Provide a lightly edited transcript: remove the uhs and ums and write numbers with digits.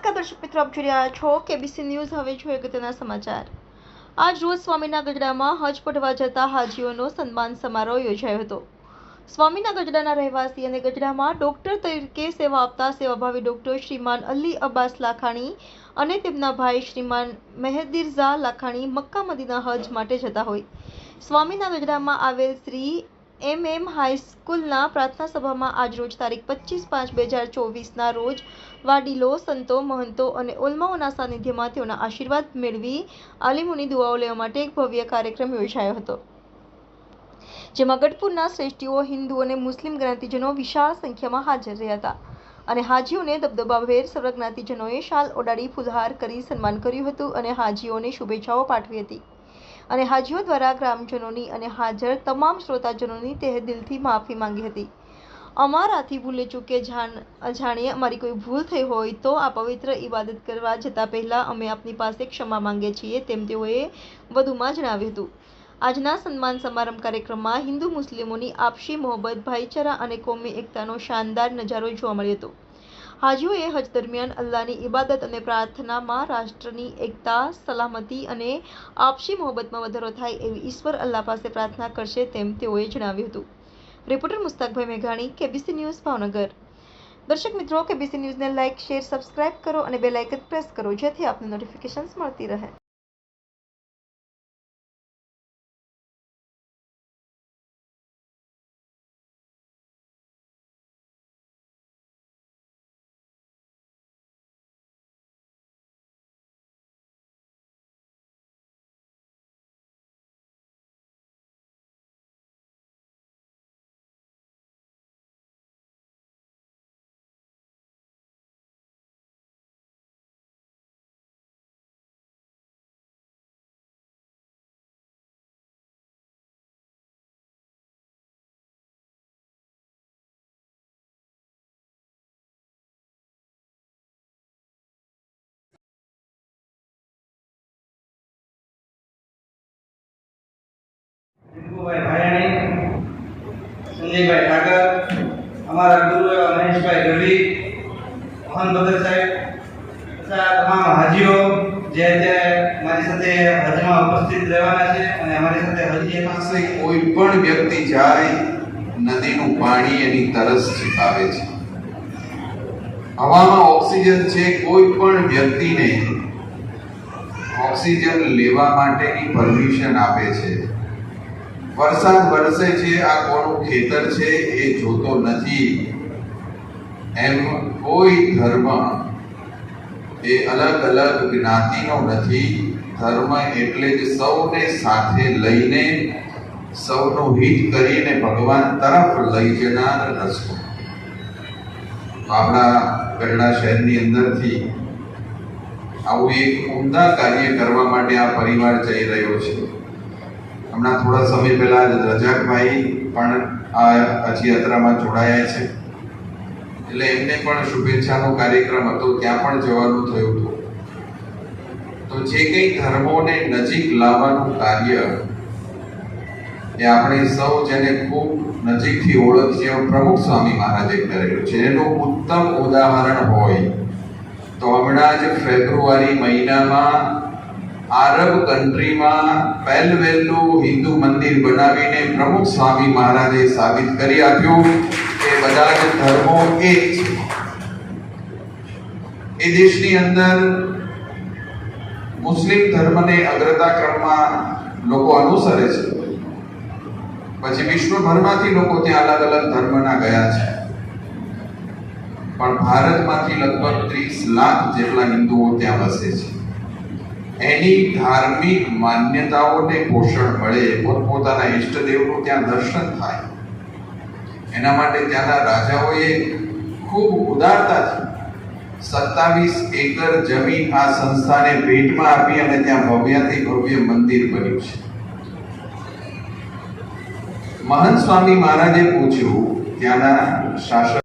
નમસ્કાર દર્શક મિત્રો, આપ જોઈ રહ્યા છો કેબીસી ન્યૂઝ। હવે જોઈએ અગત્યના સમાચાર। આજ રોજ સ્વામીના ગઢડામાં હજ પઢવા જતા હાજીઓનો સન્માન સમારોહ યોજાયો હતો। સ્વામીના ગઢડાના રહેવાસી અને ગઢડામાં ડોક્ટર તરીકે સેવા આપતા સેવાભાવી ડોક્ટર શ્રીમાન અલી અબ્બાસ લાખાણી અને તેમના ભાઈ શ્રીમાન મેહદીરઝા લાખાણી મક્કા મદીના હજ માટે જતા હોય સ્વામીના ગઢડામાં આવેલ શ્રી MM હાઈસ્કૂલના પ્રાર્થના સભામાં આજરોજ તારીખ 25/5/2024ના રોજ વાડીલો, સંતો, મહંતો અને ઉલમાઓના સાનિધ્યમાં તેઓના આશીર્વાદ મેળવી આલિમોની દુઆઓ લેવા માટે એક ભવ્ય કાર્યક્રમ યોજાયો હતો, જેમાં ગઢપુરના શ્રેષ્ઠીઓ, હિન્દુ અને મુસ્લિમ જ્ઞાતિજનો વિશાળ સંખ્યામાં હાજર રહ્યા હતા અને હાજીઓને દબદબાભેર સર્વ જ્ઞાતિજનોએ શાલ ઓઢાડી ફૂલહાર કરી સન્માન કર્યું હતું અને હાજીઓને શુભેચ્છાઓ પાઠવી હતી અને હાજીઓ દ્વારા ગ્રામજનોની અને હાજર તમામ શ્રોતાજનોની તહેદિલથી માફી માંગી હતી। અમારાથી ભૂલે ચૂકે અજાણ્યે અમારી કોઈ ભૂલ થઈ હોય તો આ પવિત્ર ઇબાદત કરવા જતા પહેલા અમે આપની પાસે ક્ષમા માંગીએ છીએ, તેમ તેઓએ વધુમાં જણાવ્યું હતું। આજના સન્માન સમારંભ કાર્યક્રમમાં હિન્દુ મુસ્લિમોની આપસી મોહબ્બત, ભાઈચારા અને કોમી એકતાનો શાનદાર નજારો જોવા મળ્યો હતો। હાજીઓએ હજ દરમિયાન અલ્લાહની ઇબાદત અને પ્રાર્થનામાં રાષ્ટ્રની એકતા, સલામતી અને આપસી મોહબ્બતમાં વધારો થાય એવી ઈશ્વર અલ્લાહ પાસે પ્રાર્થના કરશે, તેમ તેઓએ જણાવ્યું હતું। રિપોર્ટર મુસ્તાકભાઈ મેઘાણી, કેબીસી ન્યૂઝ, ભાવનગર। દર્શક મિત્રો, કેબીસી ન્યૂઝને લાઇક, શેર, સબસ્ક્રાઇબ કરો અને બેલ આઇકન પ્રેસ કરો, જેથી આપને નોટિફિકેશન્સ મળતી રહે। ભાઈ ભાયાણી, સંજયભાઈ ઠાકર, અમારા ગુરુ એવા મહેશભાઈ ગઢવી, મોહન ભગત સાહેબ તથા તમામ હાજીઓ જે અત્યારે મારી સાથે હજમાં ઉપસ્થિત રહેવાના છે અને અમારી સાથે હજી પાસે કોઈ પણ વ્યક્તિ જાય નદીનું પાણી એની તરસ છીપાવે છે। હવામાં ઓક્સિજન છે, કોઈ પણ વ્યક્તિને ઓક્સિજન લેવા માટેની પરમિશન આપે છે। વરસાદ વરસે છે, આ કોનું ખેતર છે એ જોતો નથી। એમ કોઈ ધર્મ એ અલગ અલગ જ્ઞાતિનો નથી। ધર્મ એટલે જ સૌને સાથે લઈને, સૌનું હિત કરીને ભગવાન તરફ લઈ જનાર રસ્તો। આપણા ગઢડા શહેરની અંદરથી આવું એક ઉમદા કાર્ય કરવા માટે આ પરિવાર જઈ રહ્યો છે। હમણાં થોડા સમય પહેલા રજાકભાઈ પણ આ હજયાત્રામાં જોડાયા છે, એટલે એમને પણ શુભેચ્છાનો કાર્યક્રમ હતો, ત્યાં પણ જવાનું થયું હતું। તો જે કંઈ ધર્મોને નજીક લાવવાનું કાર્ય એ આપણે સૌ જેને ખૂબ નજીકથી ઓળખીએ પ્રમુખ સ્વામી મહારાજે કરેલું છે, એનું ઉત્તમ ઉદાહરણ હોય તો હમણાં જ ફેબ્રુઆરી મહિનામાં આરબ કન્ટ્રીમાં પહેલું હિન્દુ મંદિર બનાવીને પ્રમુખ સ્વામી મહારાજે સાબિત કરી આપ્યું કે બધા જ ધર્મો એક છે। એ દેશની અંદર મુસ્લિમ ધર્મને અગ્રતા ક્રમમાં લોકો અનુસરે છે, પછી વિશ્વભરમાંથી લોકો ત્યાં અલગ અલગ ધર્મના ગયા છે, પણ ભારતમાંથી લગભગ 30 લાખ જેટલા હિન્દુઓ ત્યાં વસે છે। એની ધાર્મિક માન્યતાઓને પોષણ મળે, પોતપોતાના ઈષ્ટદેવનું ત્યાં દર્શન થાય, એના માટે ત્યાંના રાજાઓએ ખૂબ ઉદારતાથી 27 એકર જમીન આ સંસ્થાને ભેટમાં આપી અને ત્યાં ભવ્યાથી ભવ્ય મંદિર બન્યું છે। મહંત સ્વામી મહારાજે પૂછ્યું ત્યાંના શાસક